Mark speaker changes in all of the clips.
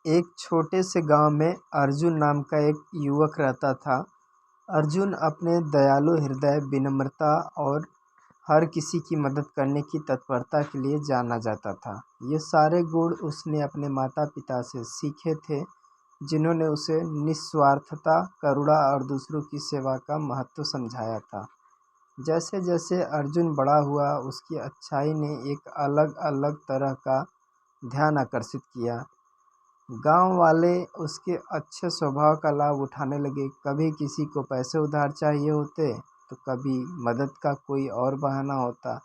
Speaker 1: एक छोटे से गांव में अर्जुन नाम का एक युवक रहता था। अर्जुन अपने दयालु हृदय, विनम्रता और हर किसी की मदद करने की तत्परता के लिए जाना जाता था। ये सारे गुण उसने अपने माता-पिता से सीखे थे, जिन्होंने उसे निस्वार्थता, करुणा और दूसरों की सेवा का महत्व समझाया था। जैसे-जैसे अर्जुन बड़ा हुआ, उसकी अच्छाई ने एक अलग-अलग तरह का ध्यान आकर्षित किया। गांव वाले उसके अच्छे स्वभाव का लाभ उठाने लगे। कभी किसी को पैसे उधार चाहिए होते, तो कभी मदद का कोई और बहाना होता।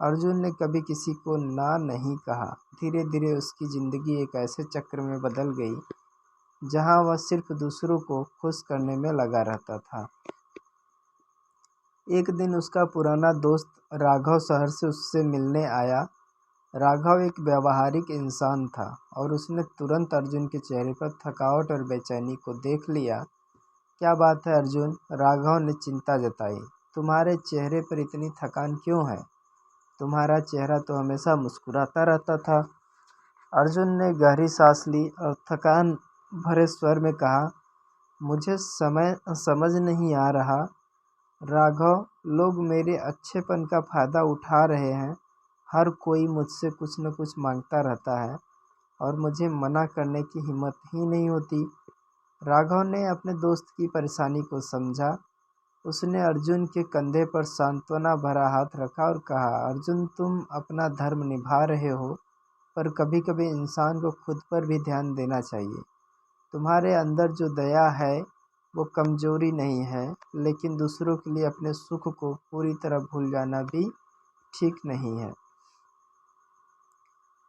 Speaker 1: अर्जुन ने कभी किसी को ना नहीं कहा। धीरे-धीरे उसकी जिंदगी एक ऐसे चक्र में बदल गई, जहां वह सिर्फ दूसरों को खुश करने में लगा रहता था। एक दिन उसका पुराना दोस्त राघव शहर से उससे मिलने आया। राघव एक व्यावहारिक इंसान था और उसने तुरंत अर्जुन के चेहरे पर थकावट और बेचैनी को देख लिया। क्या बात है अर्जुन? राघव ने चिंता जताई। तुम्हारे चेहरे पर इतनी थकान क्यों है? तुम्हारा चेहरा तो हमेशा मुस्कुराता रहता था। अर्जुन ने गहरी सांस ली और थकान भरे स्वर में कहा, मुझे समझ नहीं आ रहा राघव, लोग मेरे अच्छेपन का फायदा उठा रहे हैं। हर कोई मुझसे कुछ न कुछ मांगता रहता है और मुझे मना करने की हिम्मत ही नहीं होती। राघव ने अपने दोस्त की परेशानी को समझा। उसने अर्जुन के कंधे पर सांत्वना भरा हाथ रखा और कहा, अर्जुन, तुम अपना धर्म निभा रहे हो, पर कभी-कभी इंसान को खुद पर भी ध्यान देना चाहिए। तुम्हारे अंदर जो दया है वो कमजोरी नहीं है, लेकिन दूसरों के लिए अपने सुख को पूरी तरह भूल जाना भी ठीक नहीं है।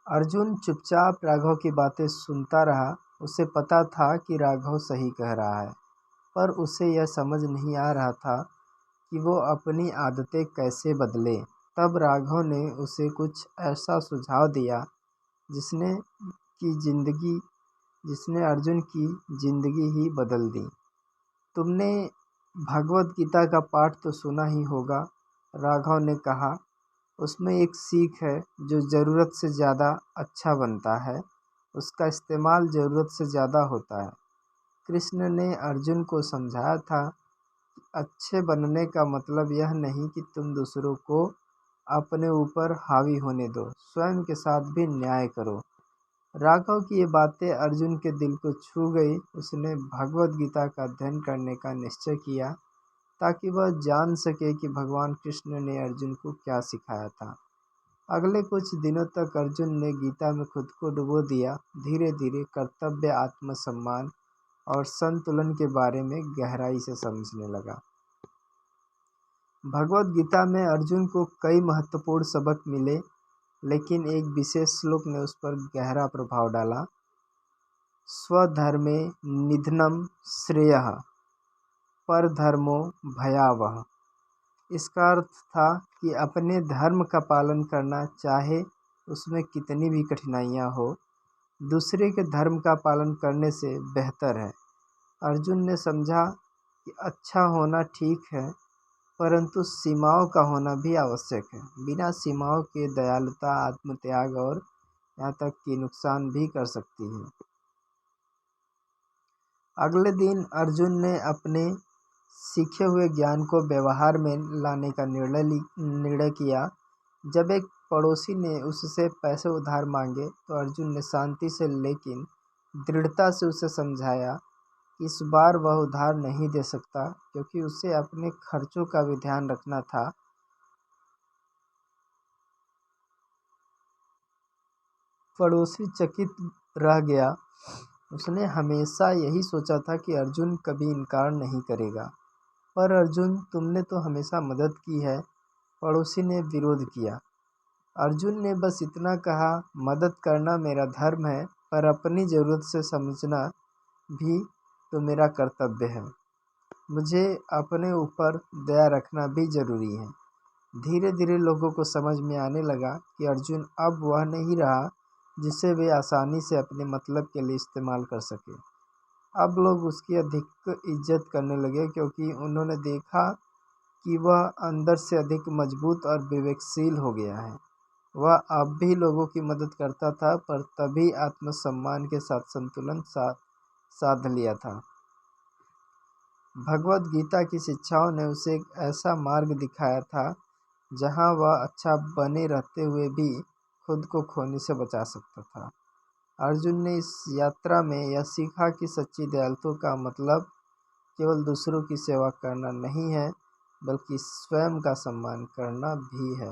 Speaker 1: अर्जुन चुपचाप राघव की बातें सुनता रहा। उसे पता था कि राघव सही कह रहा है, पर उसे यह समझ नहीं आ रहा था कि वो अपनी आदतें कैसे बदले। तब राघव ने उसे कुछ ऐसा सुझाव दिया जिसने की जिंदगी जिसने अर्जुन की जिंदगी ही बदल दी। तुमने भगवत गीता का पाठ तो सुना ही होगा, राघव ने कहा। उसमें एक सीख है, जो ज़रूरत से ज़्यादा अच्छा बनता है, उसका इस्तेमाल ज़रूरत से ज़्यादा होता है। कृष्ण ने अर्जुन को समझाया था कि अच्छे बनने का मतलब यह नहीं कि तुम दूसरों को अपने ऊपर हावी होने दो, स्वयं के साथ भी न्याय करो। राघव की ये बातें अर्जुन के दिल को छू गई। उसने भगवत गीता का अध्ययन करने का निश्चय किया, ताकि वह जान सके कि भगवान कृष्ण ने अर्जुन को क्या सिखाया था। अगले कुछ दिनों तक अर्जुन ने गीता में खुद को डुबो दिया। धीरे धीरे कर्तव्य, आत्मसम्मान और संतुलन के बारे में गहराई से समझने लगा। भगवत गीता में अर्जुन को कई महत्वपूर्ण सबक मिले, लेकिन एक विशेष श्लोक ने उस पर गहरा प्रभाव डाला। स्वधर्मे निधनम श्रेयः परधर्मो भयावह। इसका अर्थ था कि अपने धर्म का पालन करना, चाहे उसमें कितनी भी कठिनाइयाँ हो, दूसरे के धर्म का पालन करने से बेहतर है। अर्जुन ने समझा कि अच्छा होना ठीक है, परंतु सीमाओं का होना भी आवश्यक है। बिना सीमाओं के दयालुता, आत्मत्याग और यहाँ तक कि नुकसान भी कर सकती है। अगले दिन अर्जुन ने अपने सीखे हुए ज्ञान को व्यवहार में लाने का निर्णय किया। जब एक पड़ोसी ने उससे पैसे उधार मांगे, तो अर्जुन ने शांति से लेकिन दृढ़ता से उसे समझाया कि इस बार वह उधार नहीं दे सकता, क्योंकि उसे अपने खर्चों का भी ध्यान रखना था। पड़ोसी चकित रह गया। उसने हमेशा यही सोचा था कि अर्जुन कभी इनकार नहीं करेगा। पर अर्जुन, तुमने तो हमेशा मदद की है, पड़ोसी ने विरोध किया। अर्जुन ने बस इतना कहा, मदद करना मेरा धर्म है, पर अपनी ज़रूरत से समझना भी तो मेरा कर्तव्य है। मुझे अपने ऊपर दया रखना भी ज़रूरी है। धीरे धीरे लोगों को समझ में आने लगा कि अर्जुन अब वह नहीं रहा जिसे वे आसानी से अपने मतलब के लिए इस्तेमाल कर सके। अब लोग उसकी अधिक इज्जत करने लगे, क्योंकि उन्होंने देखा कि वह अंदर से अधिक मजबूत और विवेकशील हो गया है। वह अब भी लोगों की मदद करता था, पर तभी आत्मसम्मान के साथ संतुलन साध लिया था। भगवद गीता की शिक्षाओं ने उसे एक ऐसा मार्ग दिखाया था जहां वह अच्छा बने रहते हुए भी खुद को खोने से बचा सकता था। अर्जुन ने इस यात्रा में यह सीखा कि सच्ची दयालुता का मतलब केवल दूसरों की सेवा करना नहीं है, बल्कि स्वयं का सम्मान करना भी है।